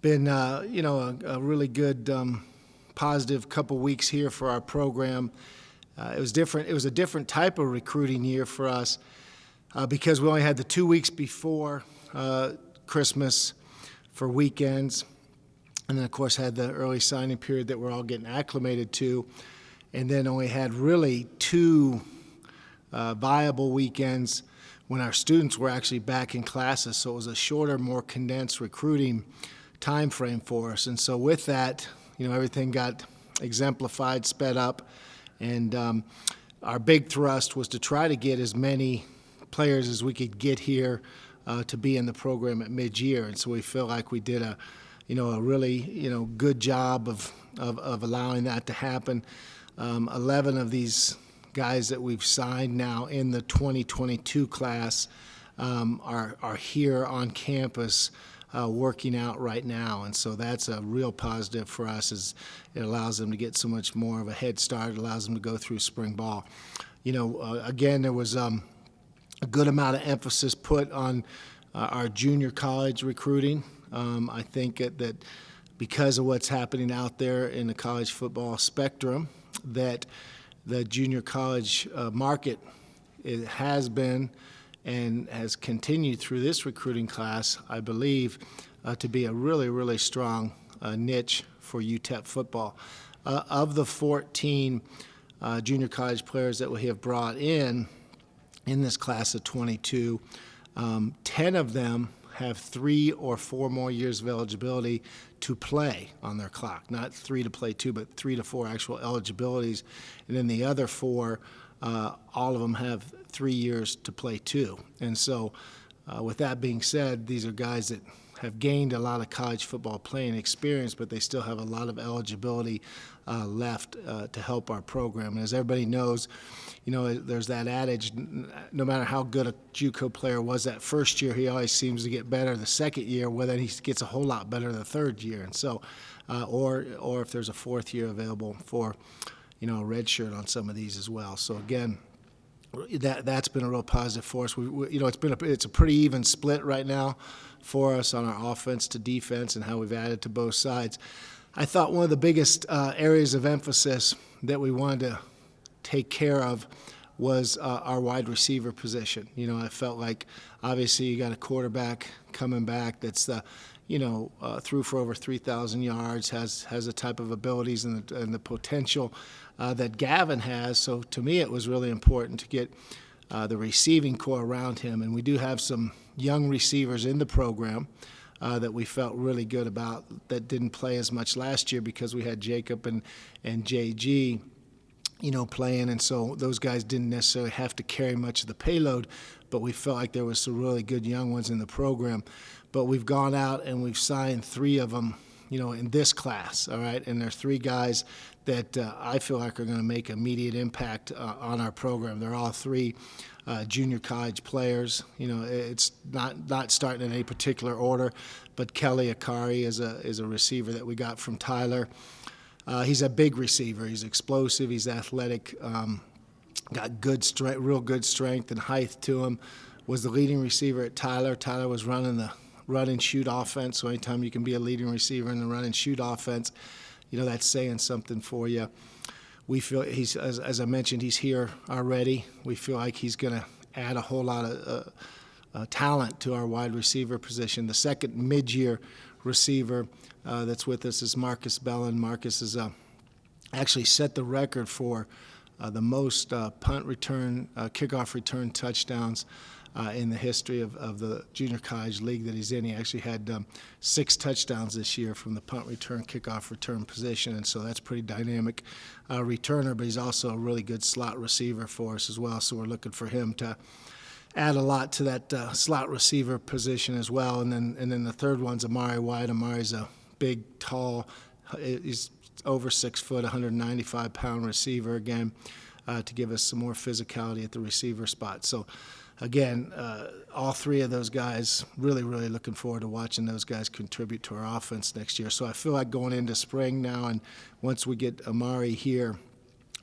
Been a really good positive couple weeks here for our program. It was different. It was a different type of recruiting year for us because we only had the 2 weeks before Christmas for weekends, and then of course had the early signing period that we're all getting acclimated to, and then only had really two viable weekends when our students were actually back in classes. So it was a shorter, more condensed recruiting time frame for us. And so with that, everything got exemplified, sped up, and our big thrust was to try to get as many players as we could get here to be in the program at mid-year. And so we feel like we did a really good job of allowing that to happen. 11 of these guys that we've signed now in the 2022 class are here on campus working out right now, and so that's a real positive for us, as it allows them to get so much more of a head start. It allows them to go through spring ball. Again, there was a good amount of emphasis put on our junior college recruiting. I think that because of what's happening out there in the college football spectrum, that the junior college market has been and has continued through this recruiting class, I believe, to be a really, really strong niche for UTEP football. Of the 14 junior college players that we have brought in this class of 22, 10 of them have 3 or 4 more years of eligibility to play on their clock. Not 3 to play 2, but 3 to 4 actual eligibilities. And then the other 4, all of them have 3 years to play 2. And so with that being said, these are guys that have gained a lot of college football playing experience, but they still have a lot of eligibility left to help our program. And as everybody knows, there's that adage, no matter how good a JUCO player was that first year, he always seems to get better the second year, well, then he gets a whole lot better the third year. And so, or if there's a fourth year available for, a red shirt on some of these as well. So again, that's been a real positive for us. It's a pretty even split right now for us on our offense to defense and how we've added to both sides. I thought one of the biggest areas of emphasis that we wanted to take care of was our wide receiver position. I felt like obviously you got a quarterback coming back that's threw for over 3,000 yards, has the type of abilities and the potential that Gavin has. So to me, it was really important to get the receiving core around him, and we do have some young receivers in the program that we felt really good about that didn't play as much last year because we had Jacob and JG playing, and so those guys didn't necessarily have to carry much of the payload, but we felt like there was some really good young ones in the program. But we've gone out and we've signed 3 of them, in this class, all right? And they're 3 guys that I feel like are going to make immediate impact on our program. They're all 3 junior college players. It's not starting in any particular order, but Kelly Akari is a receiver that we got from Tyler. He's a big receiver. He's explosive. He's athletic. Got good strength, real good strength and height to him. Was the leading receiver at Tyler. Tyler was running the run and shoot offense. So anytime you can be a leading receiver in the run and shoot offense, that's saying something for you. We feel he's, as I mentioned, he's here already. We feel like he's going to add a whole lot of talent to our wide receiver position. The second mid-year receiver that's with us is Marcus Bellin. Marcus has actually set the record for the most punt return, kickoff return touchdowns in the history of the junior college league that he's in. He actually had 6 touchdowns this year from the punt return, kickoff return position, and so that's pretty dynamic returner, but he's also a really good slot receiver for us as well, so we're looking for him to add a lot to that slot receiver position as well. And then the third one's Amari White. Amari's a big, tall, he's over 6 foot, 195-pound receiver again, to give us some more physicality at the receiver spot. So again, all 3 of those guys, really, really looking forward to watching those guys contribute to our offense next year. So I feel like going into spring now, and once we get Amari here,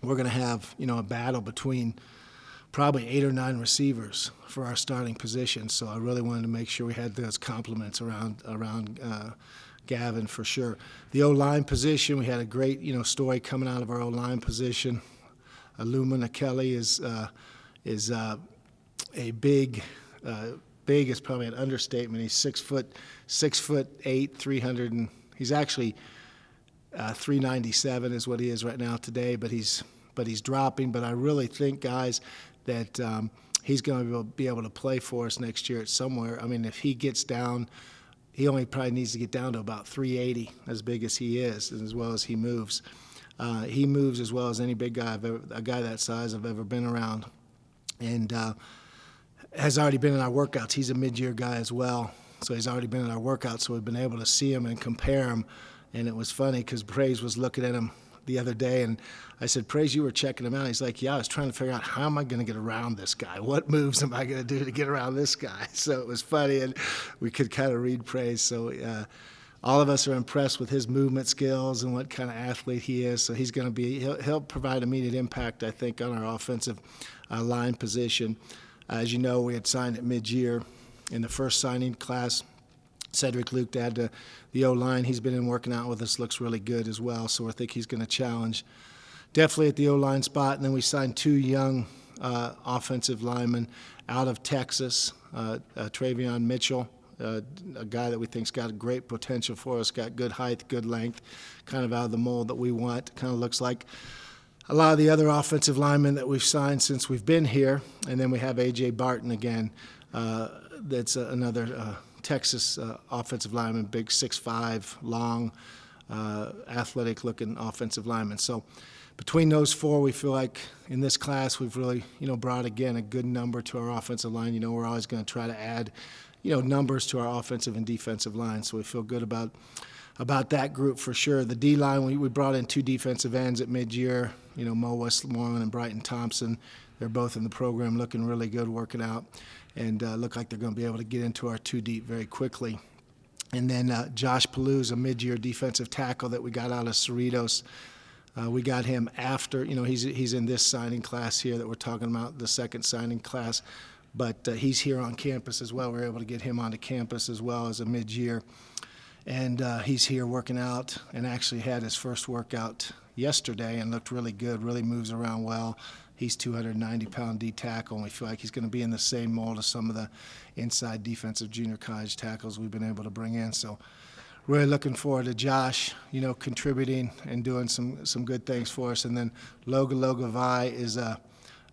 we're going to have, a battle between probably 8 or 9 receivers for our starting position. So I really wanted to make sure we had those complements around Gavin for sure. The O-line position, we had a great, story coming out of our O-line position. Lumina Kelly is a big is probably an understatement. He's 6'8", 300, and he's actually 397 is what he is right now today. But he's dropping. But I really think, guys, that he's going to be able to play for us next year at somewhere. I mean, if he gets down, he only probably needs to get down to about 380, as big as he is, and as well as he moves. He moves as well as any big guy a guy that size I've ever been around, and has already been in our workouts. He's a mid-year guy as well, so he's already been in our workouts. So we've been able to see him and compare him. And it was funny because Praise was looking at him the other day, and I said, Praise, you were checking him out. He's like, yeah, I was trying to figure out how am I going to get around this guy? What moves am I going to do to get around this guy? So it was funny, and we could kind of read Praise. So all of us are impressed with his movement skills and what kind of athlete he is. So he's going to he'll provide immediate impact, I think, on our offensive line position. As you know, we had signed at mid-year in the first signing class. Cedric Luke to add to the O-line. He's been in working out with us, looks really good as well. So I think he's going to challenge definitely at the O-line spot. And then we signed 2 young offensive linemen out of Texas, Travion Mitchell, a guy that we think's got great potential for us, got good height, good length, kind of out of the mold that we want. Kind of looks like a lot of the other offensive linemen that we've signed since we've been here. And then we have A.J. Barton again. That's another Texas offensive lineman, big 6'5", long, athletic-looking offensive lineman. So between those 4, we feel like in this class we've really, brought, again, a good number to our offensive line. We're always going to try to add, numbers to our offensive and defensive line. So we feel good about that group for sure. The D-line, we brought in 2 defensive ends at mid-year, Mo Westmoreland and Brighton Thompson. They're both in the program looking really good, working out, and look like they're going to be able to get into our 2 deep very quickly. And then Josh Palouse, a mid-year defensive tackle that we got out of Cerritos. We got him after, he's in this signing class here that we're talking about, the second signing class, but he's here on campus as well. We were able to get him onto campus as well as a mid-year. And he's here working out and actually had his first workout yesterday and looked really good, really moves around well. He's 290-pound D tackle, and we feel like he's going to be in the same mold as some of the inside defensive junior college tackles we've been able to bring in. So really looking forward to Josh, contributing and doing some good things for us. And then Loga Vai is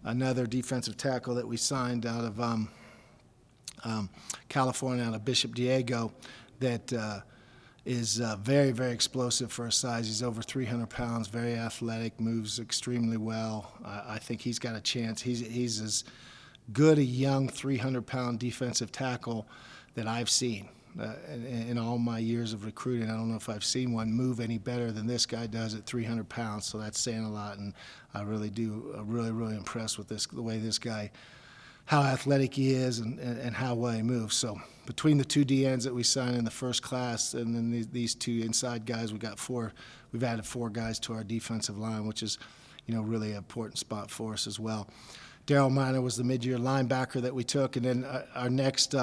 another defensive tackle that we signed out of California, out of Bishop Diego, that is very, very explosive for his size. He's over 300 pounds, very athletic, moves extremely well. I think he's got a chance. He's as good a young 300-pound defensive tackle that I've seen in all my years of recruiting. I don't know if I've seen one move any better than this guy does at 300 pounds, so that's saying a lot, and I really do, really, really impressed with the way this guy, how athletic he is and how well he moves. So between the 2 DNs that we signed in the first class and then these 2 inside guys, we've added 4 guys to our defensive line, which is, really an important spot for us as well. Daryl Miner was the mid-year linebacker that we took, and then our next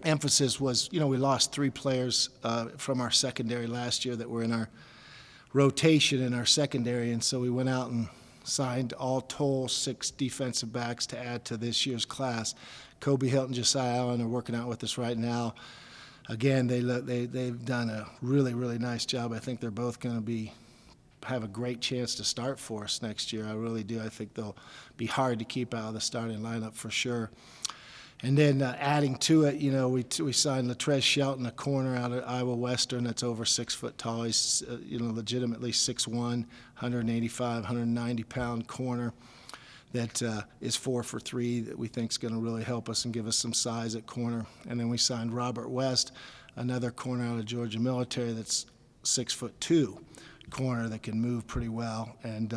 emphasis was, we lost 3 players from our secondary last year that were in our rotation in our secondary, and so we went out and signed all told 6 defensive backs to add to this year's class. Kobe Hilton, Josiah Allen are working out with us right now. Again, they've done a really, really nice job. I think they're both going to have a great chance to start for us next year. I really do. I think they'll be hard to keep out of the starting lineup for sure. And then adding to it, we signed Latrez Shelton, a corner out of Iowa Western that's over 6 foot tall. He's, legitimately 6'1", 185, 190-pound corner that is 4 for 3 that we think is going to really help us and give us some size at corner. And then we signed Robert West, another corner out of Georgia Military that's 6'2" corner that can move pretty well and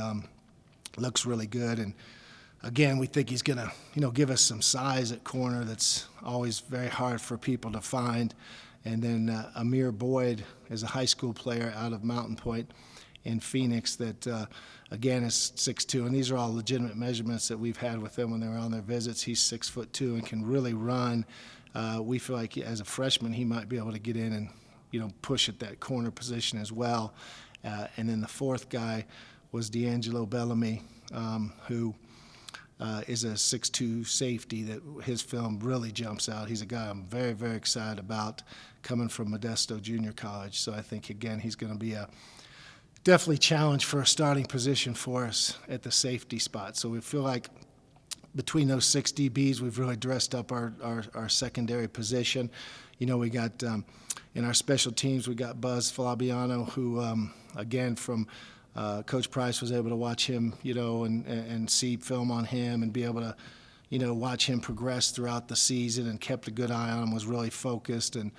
looks really good. And again, we think he's going to, give us some size at corner that's always very hard for people to find. And then Amir Boyd is a high school player out of Mountain Point in Phoenix that, again, is 6'2". And these are all legitimate measurements that we've had with them when they were on their visits. He's 6'2" and can really run. We feel like as a freshman he might be able to get in and push at that corner position as well. And then the fourth guy was D'Angelo Bellamy, who is a 6'2" safety that his film really jumps out. He's a guy I'm very, very excited about, coming from Modesto Junior College. So I think, again, he's going to be a definitely challenge for a starting position for us at the safety spot. So we feel like between those 6 DBs, we've really dressed up our secondary position. We got in our special teams, we got Buzz Fabiano, who, again, from Coach Price was able to watch him, and see film on him and be able to, watch him progress throughout the season, and kept a good eye on him, was really focused, and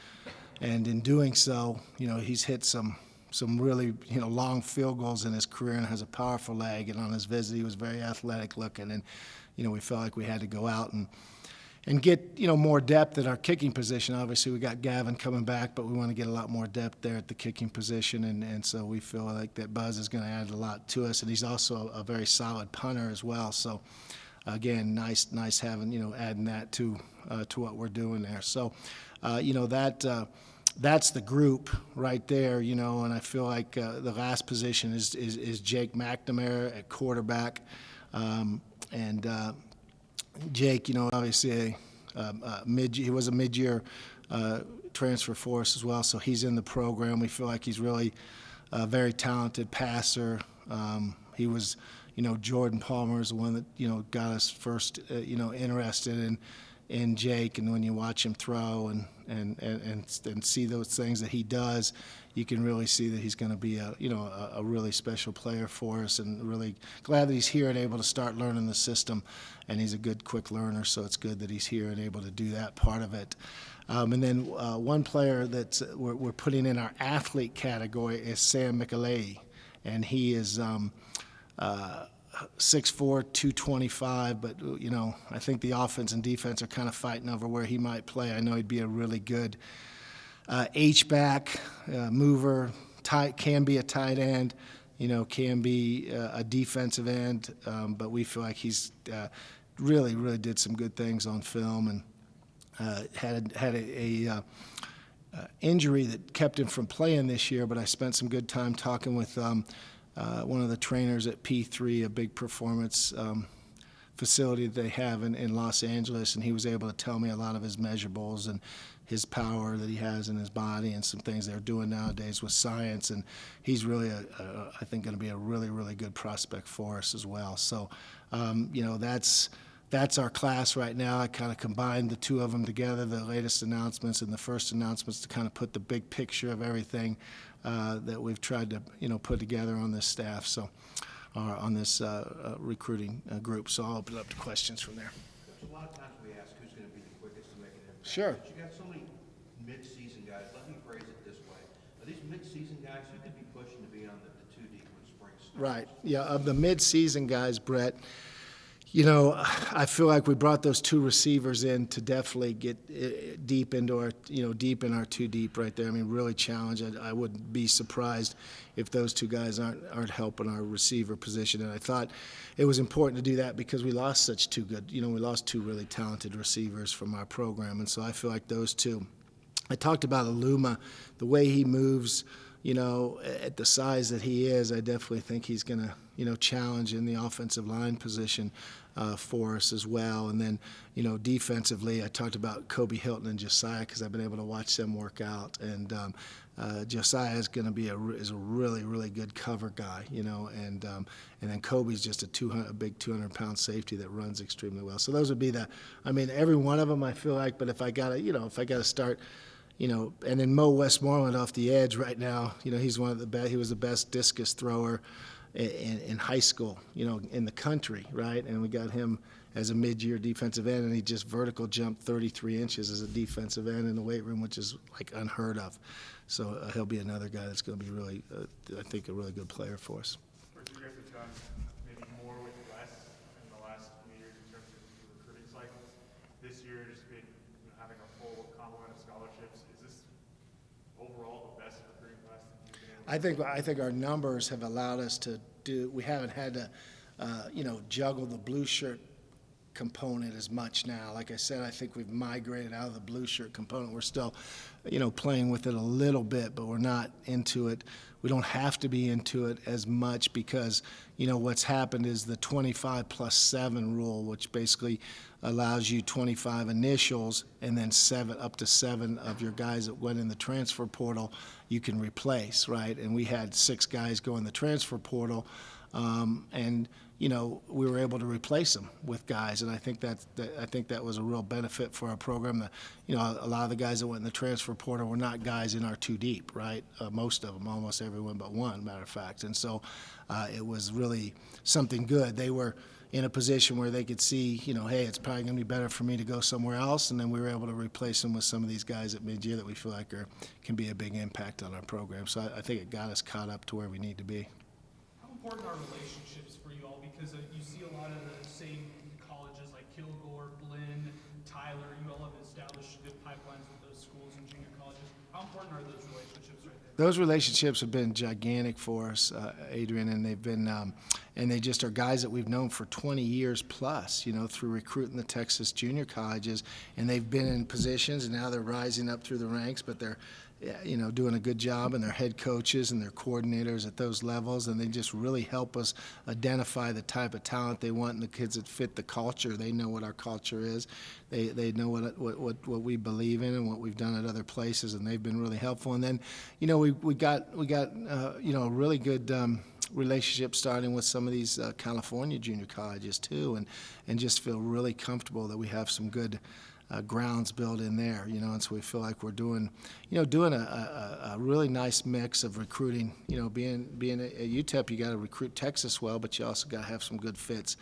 in doing so, he's hit some really, long field goals in his career and has a powerful leg. And on his visit, he was very athletic looking, and we felt like we had to go out and get, more depth at our kicking position. Obviously, we got Gavin coming back, but we want to get a lot more depth there at the kicking position, and so we feel like that Buzz is going to add a lot to us, and he's also a very solid punter as well. So, again, nice having, adding that to what we're doing there. So, that's the group right there, and I feel like the last position is Jake McNamara at quarterback, and Jake, obviously he was a mid-year transfer for us as well, so he's in the program. We feel like he's really a very talented passer. He was, Jordan Palmer is the one that, got us first, interested in Jake, and when you watch him throw and see those things that he does, you can really see that he's going to be a really special player for us, and really glad that he's here and able to start learning the system. And he's a good, quick learner, so it's good that he's here and able to do that part of it. And then one player that we're putting in our athlete category is Sam Michele, and he is 6'4", 225, but, I think the offense and defense are kind of fighting over where he might play. I know he'd be a really good H-back, mover, can be a tight end, can be a defensive end, but we feel like he's really, really did some good things on film, and had a injury that kept him from playing this year, but I spent some good time talking with one of the trainers at P3, a big performance facility that they have in Los Angeles, and he was able to tell me a lot of his measurables and his power that he has in his body and some things they're doing nowadays with science. And he's really, I think, going to be a really, really good prospect for us as well. So, that's our class right now. I kind of combined the two of them together, the latest announcements and the first announcements, to kind of put the big picture of everything that we've tried to, put together on this staff, so on this recruiting group. So I'll open it up to questions from there. Coach, a lot of times we ask who's going to be the quickest to make an impact. Sure. But you got so many mid-season guys. Let me phrase it this way: are these mid-season guys who could be pushing to be on the 2 deep when spring starts? Right. Yeah. Of the mid-season guys, Brett, I feel like we brought those 2 receivers in to definitely get deep into our, deep in our 2 deep right there. I mean, really challenge. I wouldn't be surprised if those 2 guys aren't helping our receiver position. And I thought it was important to do that because we lost such 2 good, we lost 2 really talented receivers from our program. And so I feel like those 2. I talked about Aluma, the way he moves, at the size that he is, I definitely think he's going to, challenge in the offensive line position for us as well. And then, defensively, I talked about Kobe Hilton and Josiah because I've been able to watch them work out. And Josiah is going to be a really, really good cover guy, and then Kobe's just a big 200-pound safety that runs extremely well. So those would be every one of them I feel like, but if I got to start, and then Mo Westmoreland off the edge right now, he's one of the best. He was the best discus thrower in high school, in the country, right? And we got him as a mid-year defensive end, and he just vertical jumped 33 inches as a defensive end in the weight room, which is like unheard of. So he'll be another guy that's going to be really, I think, a really good player for us. First, you guys have done maybe more with less in the last few years in terms of the recruiting cycles. This year, just been having a full complement of scholarships. Is this overall the best recruiting class that you've been able to I think our numbers have allowed us to do. We haven't had to, juggle the blue shirt component as much now. Like I said, I think we've migrated out of the blue shirt component. We're still, playing with it a little bit, but we're not into it. We don't have to be into it as much because, what's happened is the 25 plus 7 rule, which basically allows you 25 initials and then up to 7 of your guys that went in the transfer portal you can replace, right? And we had 6 guys go in the transfer portal, and we were able to replace them with guys, and I think that was a real benefit for our program. A lot of the guys that went in the transfer portal were not guys in our 2 deep, right? Most of them, almost everyone but one, matter of fact. And so it was really something good. They were in a position where they could see, hey, it's probably going to be better for me to go somewhere else, and then we were able to replace them with some of these guys at mid-year that we feel like can be a big impact on our program. So I think it got us caught up to where we need to be. How important are relationships for you all? Because you see a lot of the same colleges like Kilgore, Blinn, Tyler. You all have established good pipelines with those schools and junior colleges. How important are those relationships right there? Those relationships have been gigantic for us, Adrian, and they've been, and they just are guys that we've known for 20 years plus, through recruiting the Texas junior colleges, and they've been in positions, and now they're rising up through the ranks, but they're, doing a good job, and their head coaches and their coordinators at those levels, and they just really help us identify the type of talent they want and the kids that fit the culture. They know what our culture is. They know what we believe in and what we've done at other places, and they've been really helpful. And then, we got a really good relationship starting with some of these California junior colleges too, and just feel really comfortable that we have some good grounds built in there, and so we feel like we're doing a really nice mix of recruiting. Being at UTEP, you got to recruit Texas well, but you also got to have some good fits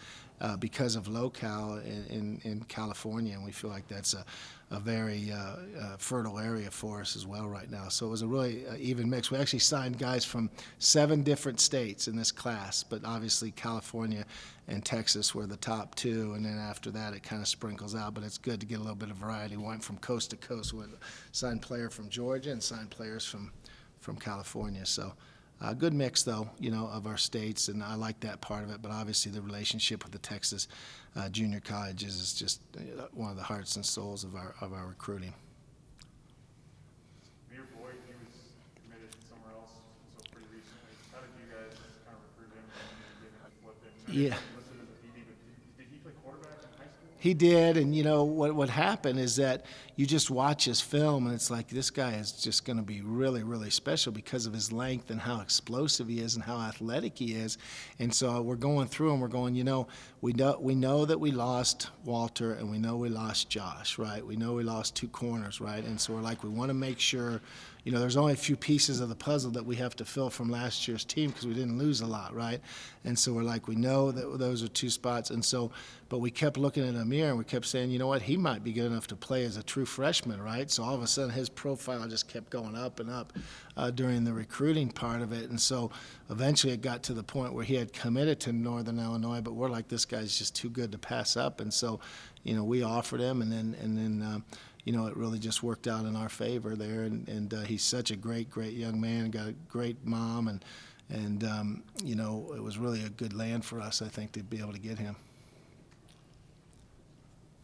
because of locale in California, and we feel like that's a very fertile area for us as well right now. So it was a really even mix. We actually signed guys from 7 different states in this class, but obviously California and Texas were the top 2, and then after that it kind of sprinkles out, but it's good to get a little bit of variety. We went from coast to coast. We signed player from Georgia and signed players from California. So a good mix, though, of our states, and I like that part of it. But obviously, the relationship with the Texas junior colleges is just one of the hearts and souls of our recruiting. Your boy, he was committed somewhere else until pretty recently. How did you guys kind of recruit him and get him to flip him? Yeah. Listed as a DB, but did he play quarterback in high school? He did, and what happened is that you just watch his film, and it's like this guy is just going to be really, really special because of his length and how explosive he is and how athletic he is. And so we're going through and we're going, we know that we lost Walter and we know we lost Josh, right? We know we lost 2 corners, right? And so we're like, we want to make sure. There's only a few pieces of the puzzle that we have to fill from last year's team because we didn't lose a lot, right? And so we're like, we know that those are 2 spots. And so, but we kept looking at Amir and we kept saying, he might be good enough to play as a true freshman, right? So all of a sudden his profile just kept going up and up during the recruiting part of it. And so eventually it got to the point where he had committed to Northern Illinois, but we're like, this guy's just too good to pass up. And so, we offered him, and then it really just worked out in our favor there, and he's such a great young man, got a great mom, and it was really a good land for us, I think, to be able to get him.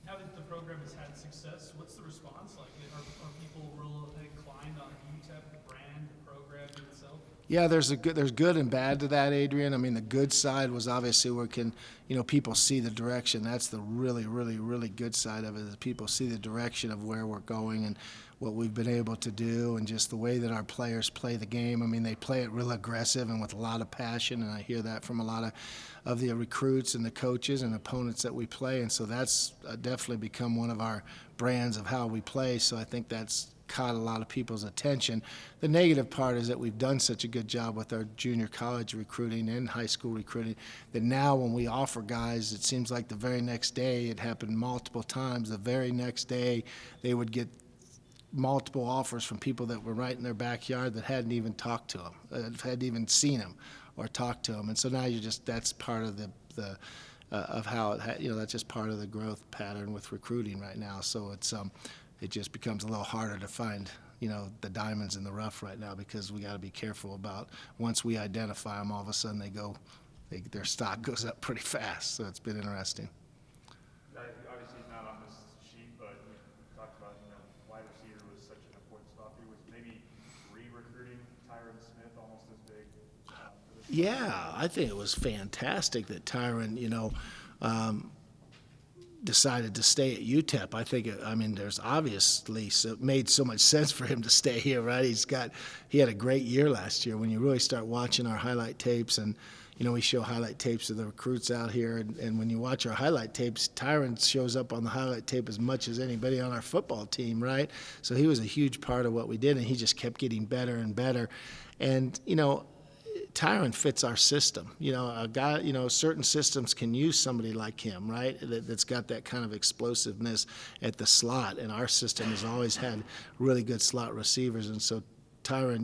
Now that the program has had success, what's the response like? Are people real inclined on UTEP, the brand, the program in itself? Yeah, there's good and bad to that, Adrian. I mean, the good side was obviously where people see the direction. That's the really, really, really good side of it, is people see the direction of where we're going and what we've been able to do, and just the way that our players play the game. I mean, they play it real aggressive and with a lot of passion, and I hear that from a lot of the recruits and the coaches and opponents that we play, and so that's definitely become one of our brands of how we play. So I think that's caught a lot of people's attention. The negative part is that we've done such a good job with our junior college recruiting and high school recruiting that now when we offer guys, it seems like the very next day, it happened multiple times, the very next day they would get multiple offers from people that were right in their backyard that hadn't even talked to them, hadn't even seen them or talked to them. And so now that's part of the of how that's just part of the growth pattern with recruiting right now. So it just becomes a little harder to find, the diamonds in the rough right now, because we got to be careful about once we identify them, all of a sudden their stock goes up pretty fast. So it's been interesting. I Yeah, I think it was fantastic that Tyron, decided to stay at UTEP. I mean, there's obviously made so much sense for him to stay here, right? He had a great year last year. When you really start watching our highlight tapes, and we show highlight tapes of the recruits out here, and when you watch our highlight tapes, Tyron shows up on the highlight tape as much as anybody on our football team, right? So he was a huge part of what we did, and he just kept getting better and better. And Tyron fits our system. A guy, certain systems can use somebody like him, right? That's got that kind of explosiveness at the slot. And our system has always had really good slot receivers. And so Tyron,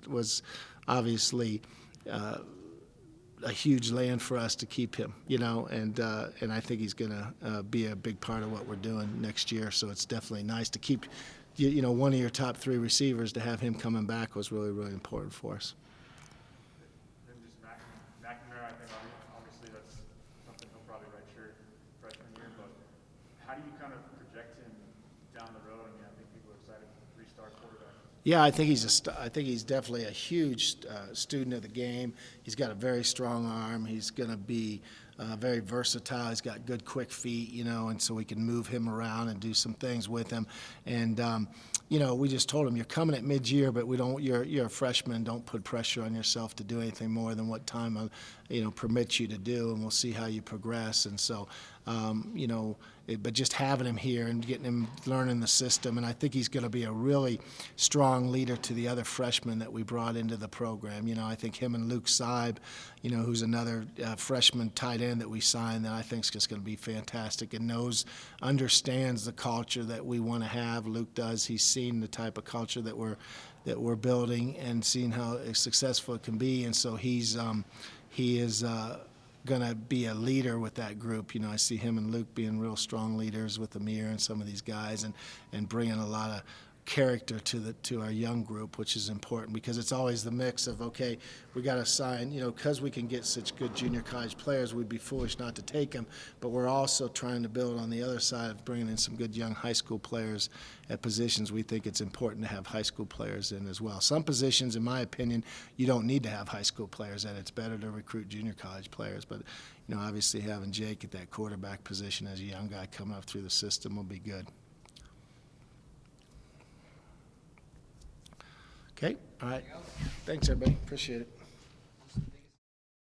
was obviously a huge land for us to keep him, and I think he's going to be a big part of what we're doing next year. So it's definitely nice to keep, one of your top 3 receivers. To have him coming back was really, really important for us. Then just McNamara, I think obviously that's something he'll probably redshirt freshman year, but how do you kind of project him down the road? I mean, I think people are excited for the 3-star quarterback. Yeah, I think he's definitely a huge student of the game. He's got a very strong arm. He's going to be very versatile. He's got good, quick feet, and so we can move him around and do some things with him. And we just told him, you're coming at mid-year, but you're a freshman. Don't put pressure on yourself to do anything more than what time permits you to do, and we'll see how you progress. And so, but just having him here and getting him learning the system, and I think he's going to be a really strong leader to the other freshmen that we brought into the program. I think him and Luke Seib, who's another freshman tight end that we signed, that I think is just going to be fantastic and understands the culture that we want to have. Luke does. He's seen the type of culture that we're building and seen how successful it can be, and so he is going to be a leader with that group. I see him and Luke being real strong leaders with Amir and some of these guys, and bringing a lot of character to our young group, which is important, because it's always the mix of, okay, we got to sign, because we can get such good junior college players, we'd be foolish not to take them, but we're also trying to build on the other side of bringing in some good young high school players at positions we think it's important to have high school players in as well. Some positions, in my opinion, you don't need to have high school players in. It's better to recruit junior college players, but obviously having Jake at that quarterback position as a young guy coming up through the system will be good. Okay, all right. Thanks, everybody. Appreciate it.